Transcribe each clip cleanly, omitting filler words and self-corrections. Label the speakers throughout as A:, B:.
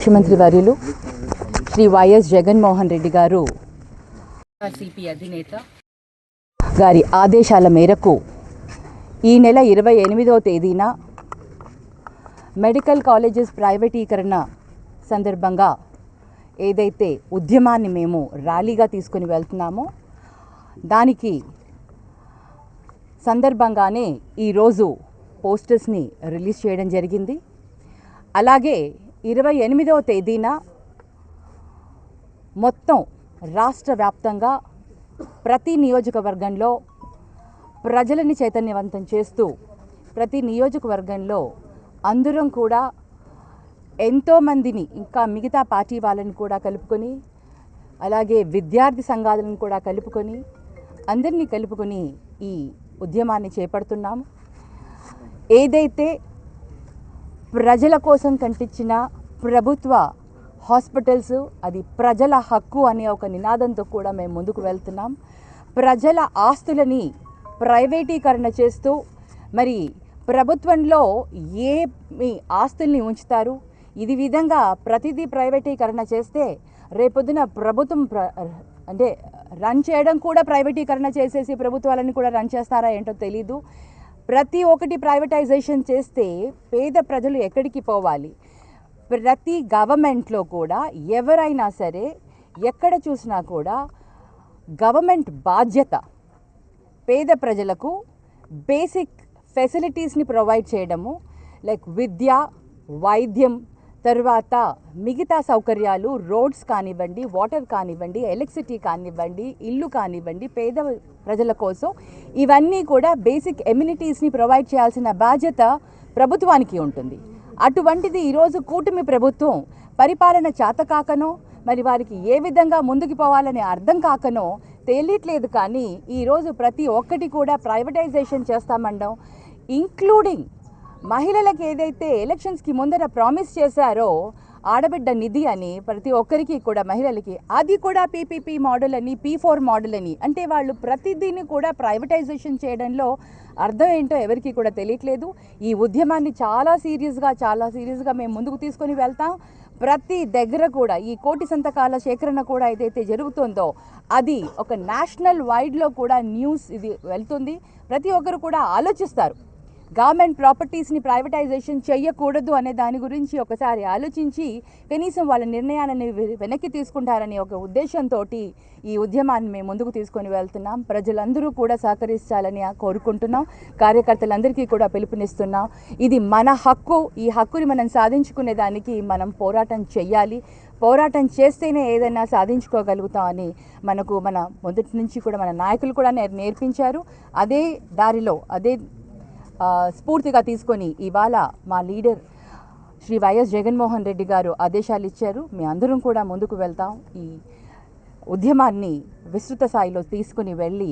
A: ముఖ్యమంత్రి వర్యులు శ్రీ వైఎస్ జగన్మోహన్ రెడ్డి గారు సిపి అధినేత గారి ఆదేశాల మేరకు ఈ నెల 28వ తేదీన మెడికల్ కాలేజెస్ ప్రైవేటీకరణ సందర్భంగా ఏదైతే ఉద్యమాన్ని మేము ర్యాలీగా తీసుకుని వెళ్తున్నామో దానికి సందర్భంగానే ఈరోజు పోస్టర్స్ని రిలీజ్ చేయడం జరిగింది. అలాగే 28వ తేదీన మొత్తం రాష్ట్ర వ్యాప్తంగా ప్రతి నియోజకవర్గంలో ప్రజలని చైతన్యవంతం చేస్తూ ప్రతి నియోజకవర్గంలో అందరం కూడా ఎంతోమందిని ఇంకా మిగతా పార్టీ వాళ్ళని కూడా కలుపుకొని అలాగే విద్యార్థి సంఘాలను కూడా కలుపుకొని అందరినీ కలుపుకొని ఈ ఉద్యమాన్ని చేపడుతున్నాము. ఏదైతే ప్రజల కోసం కట్టించిన ప్రభుత్వ హాస్పిటల్స్ అది ప్రజల హక్కు అనే ఒక నినాదంతో కూడా మేము ముందుకు వెళ్తున్నాం. ప్రజల ఆస్తులని ప్రైవేటీకరణ చేస్తూ మరి ప్రభుత్వంలో ఏ మీ ఆస్తుల్ని ఉంచుతారు, ఇది విధంగా ప్రతిదీ ప్రైవేటీకరణ చేస్తే రేపొద్దున ప్రభుత్వం అంటే రన్ చేయడం కూడా ప్రైవేటీకరణ చేసేసి ప్రభుత్వాలను కూడా రన్ చేస్తారా ఏంటో తెలీదు. ప్రతి ఒక్కటి ప్రైవేటైజేషన్ చేస్తే పేద ప్రజలు ఎక్కడికి పోవాలి? ప్రతి గవర్నమెంట్లో కూడా ఎవరైనా సరే ఎక్కడ చూసినా కూడా గవర్నమెంట్ బాధ్యత పేద ప్రజలకు బేసిక్ ఫెసిలిటీస్ని ప్రొవైడ్ చేయడము, లైక్ విద్య, వైద్యం, తర్వాత మిగతా సౌకర్యాలు, రోడ్స్ కానివ్వండి, వాటర్ కానివ్వండి, ఎలక్ట్రిసిటీ కానివ్వండి, ఇల్లు కానివ్వండి, పేద ప్రజల కోసం ఇవన్నీ కూడా బేసిక్ ఎమ్యూనిటీస్ని ప్రొవైడ్ చేయాల్సిన బాధ్యత ప్రభుత్వానికి ఉంటుంది. అటువంటిది ఈరోజు కూటమి ప్రభుత్వం పరిపాలన చేతకాకనో మరి వారికి ఏ విధంగా ముందుకు పోవాలని అర్థం కాకనో తెలియట్లేదు. కానీ ఈరోజు ప్రతి ఒక్కటి కూడా ప్రైవేటైజేషన్ చేస్తామండం, ఇంక్లూడింగ్ మహిళలకు ఏదైతే ఎలక్షన్స్కి ముందర ప్రామిస్ చేశారో ఆడబిడ్డ నిధి అని ప్రతి ఒక్కరికి కూడా మహిళలకి, అది కూడా పీపీపీ మోడల్ అని, P4 మోడల్ అని, అంటే వాళ్ళు ప్రతిదీని కూడా ప్రైవేటైజేషన్ చేయడంలో అర్థం ఏంటో ఎవరికి కూడా తెలియట్లేదు. ఈ ఉద్యమాన్ని చాలా సీరియస్గా మేము ముందుకు తీసుకొని వెళ్తాం. ప్రతి దగ్గర కూడా ఈ కోటి సంతకాల సేకరణ కూడా ఏదైతే జరుగుతుందో అది ఒక నేషనల్ వైడ్లో కూడా న్యూస్ ఇది వెళ్తుంది. ప్రతి ఒక్కరు కూడా ఆలోచిస్తారు. గవర్నమెంట్ ప్రాపర్టీస్ని ప్రైవేటైజేషన్ చేయకూడదు అనే దాని గురించి ఒకసారి ఆలోచించి కనీసం వాళ్ళ నిర్ణయాలను వెనక్కి తీసుకుంటారనే ఒక ఉద్దేశంతో ఈ ఉద్యమాన్ని మేము ముందుకు తీసుకొని వెళ్తున్నాం. ప్రజలందరూ కూడా సహకరించాలని కోరుకుంటున్నాం. కార్యకర్తలందరికీ కూడా పిలుపునిస్తున్నాం. ఇది మన హక్కు. ఈ హక్కుని మనం సాధించుకునే దానికి మనం పోరాటం చెయ్యాలి. పోరాటం చేస్తేనే ఏదైనా సాధించుకోగలుగుతామని మన మొదటి నుంచి కూడా మన నాయకులు కూడా నేర్పించారు. అదే దారిలో అదే స్ఫూర్తిగా తీసుకొని ఇవాళ మా లీడర్ శ్రీ వైఎస్ జగన్మోహన్ రెడ్డి గారు ఆదేశాలు ఇచ్చారు. మీ అందరం కూడా ముందుకు వెళ్తాం. ఈ ఉద్యమాన్ని విస్తృత స్థాయిలో తీసుకుని వెళ్ళి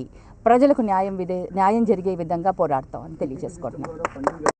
A: ప్రజలకు న్యాయం జరిగే విధంగా పోరాడతాం అని తెలియజేసుకుంటున్నాం.